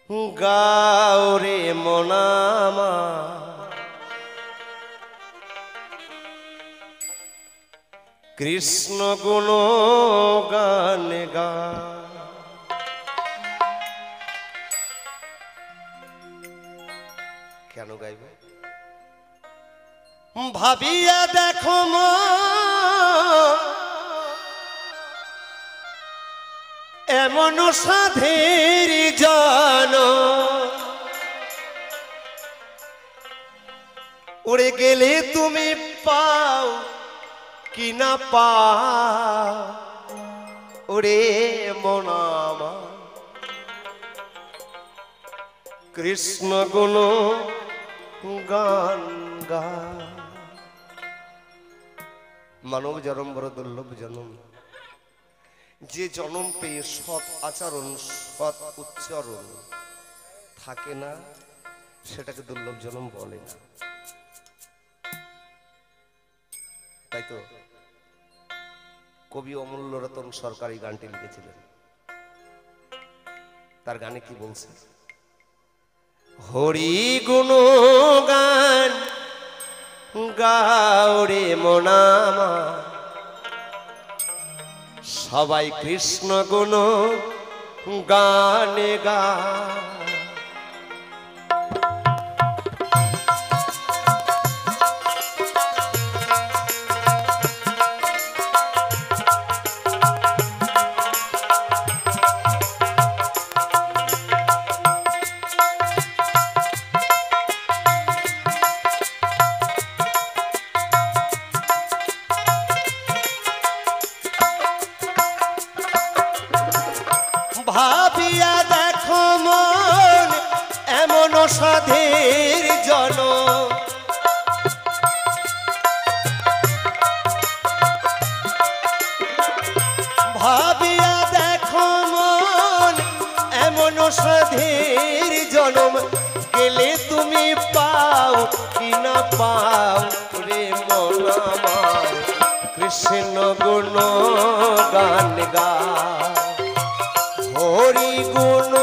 গাওরে মনামা কৃষ্ণ গুণ গান গা। কেন গাইব? ভাবিয়া দেখো এমন সাধের জন উড়ে গেলে তুমি পাও কি না পাও ওরে মনামা কৃষ্ণ গুণ গান গা। মানব জন্ম বড় দুর্লভ জন্ম, যে জন্ম পেয়ে সৎ আচরণ সৎ উচ্চারণ থাকে না সেটাকে দুর্লভ জন্ম বলে না। তাই তো কবি অমূল্য রতন সরকার এই গানটি লিখেছিলেন। তার গানে কি বলছে? হরি গুণ গান গাওরে মনামা সবাই কৃষ্ণ গুণ গানে গা। ভাবিয়া দেখো মন এমন সাধের জন ভাবিয়া দেখো মন এমন সাধের জনম গেলে তুমি পাও কি না পাও রে মন আমার কৃষ্ণ গুণ গান গা। হরি গুণ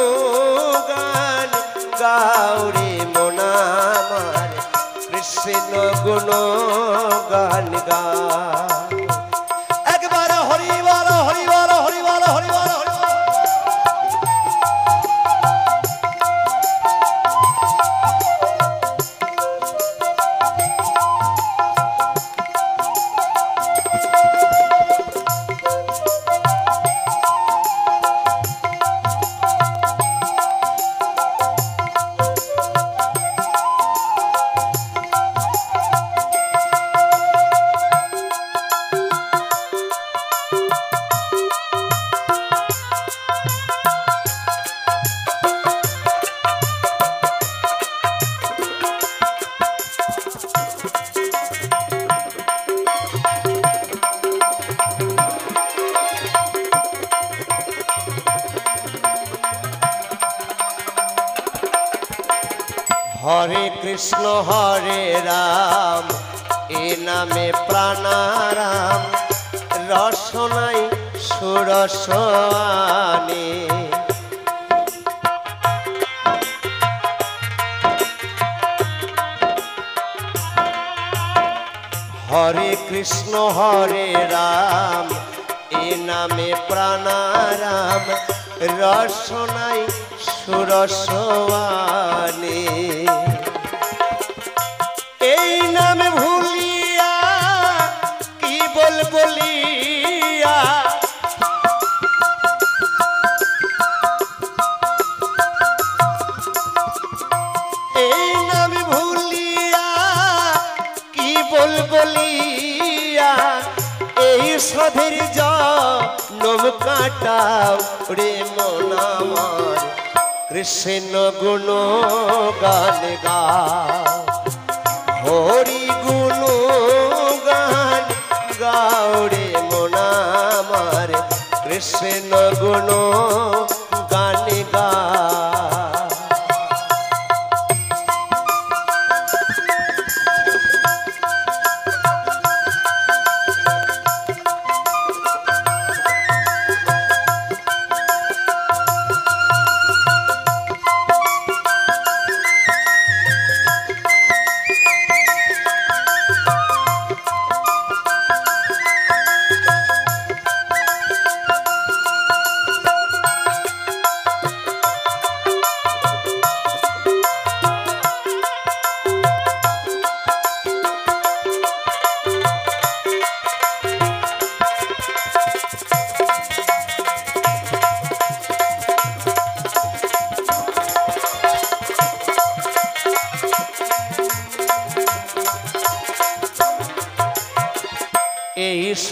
গান গাওরে মনামার কৃষ্ণ গুণ গান গা। একবার হরি বল হরি বল হরি বল হরি বল হরি বল। হরে কৃষ্ণ হরে রাম এ নামে প্রাণারাম রসনাই সুরসানে। হরে কৃষ্ণ হরে রাম এ নামে প্রাণারাম রসনাই সুরসানে। এই নামে ভুলিয়া কি বল বলিয়া এই নামে ভুলিয়া কি বল বলিয়া এই সাধের জনম কাটাও রে মন আমার কৃষ্ণ গুণ গান গা। হরি গুণ গান গাওরে মন আমার কৃষ্ণ গুণ গান গা।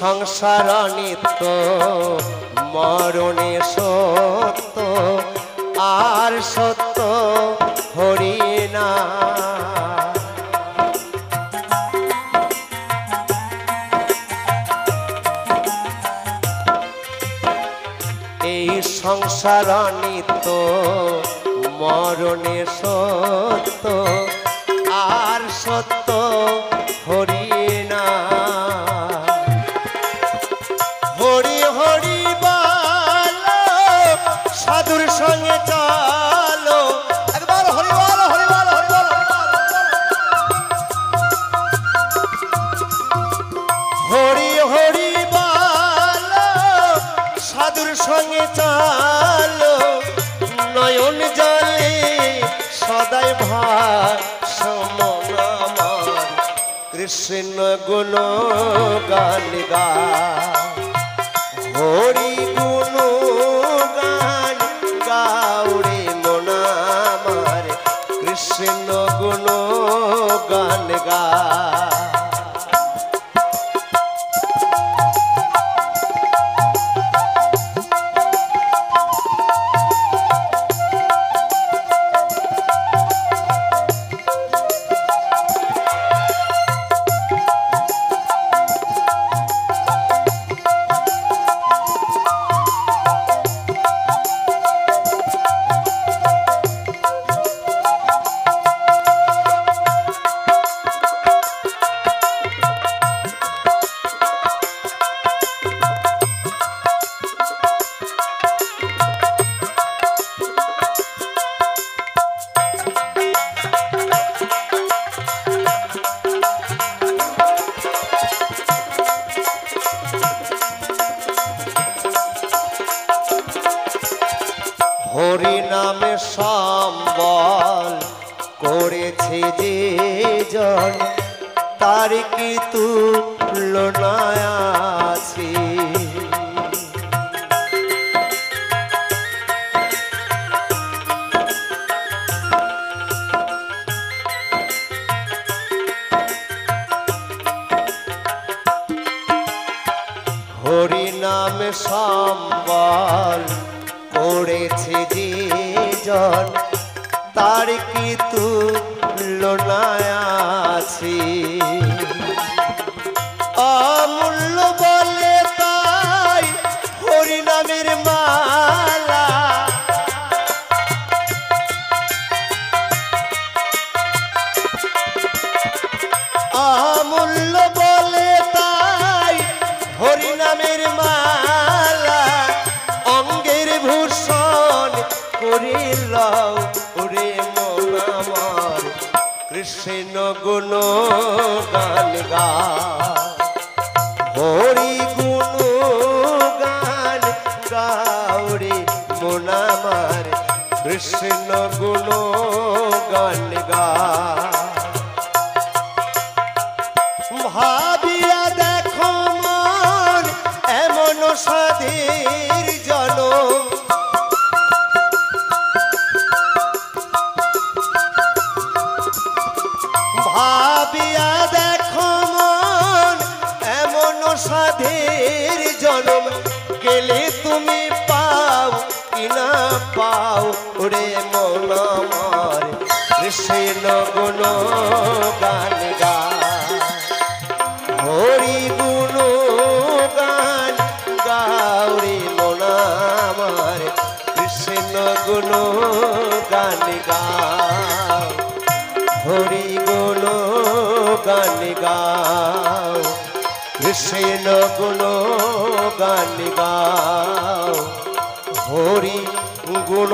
সংসার নিত্য মরণে সত্য আর সত্য হরি না। এই সংসার নিত্য মরণে সত্য আর সত্য হরি না। হরি হরি বলো সাধুর সঙ্গে চলো, একবার হরি বলো হরি বলো হরি বলো। হরি হরি বলো সাধুর সঙ্গে চলো, নয়ন জলে সদাই ভাসমন আমার কৃষ্ণ গুণ গান গা। হরি গুণ গান গাউরে মন আমার কৃষ্ণ গুণ গান গা। হরি নামে সম্বল করেছে যে জন, তার কি তুলনা আছে। হরি নামে সম্বল করেছে যে জন, তার কি তুলনা আছে। অমূল্য বলে তাই হরি নামের মালা, অমূল্য বলে তাই হরি নামের মালা, অঙ্গের ভূষণ করিল ওরে মন আমার কৃষ্ণ গুণ গান গা। হরি গুণ গান গাউরে মন আমার কৃষ্ণ গুণ গান গা। ভাবিয়া দেখো মন এমন সাধের জনম, ভাবিয়া দেখো মন এমন সাধের জনম, গেলে তুমি পাও কি না পাও ওরে মন আমার কৃষ্ণ গুণ গান গা। হরি গুণ গান গাউরে মন আমার কৃষ্ণ গুণ গান গাও। হরি গুণ গান গাও, কৃষ্ণ গুণ গান গাও। হরি গুণ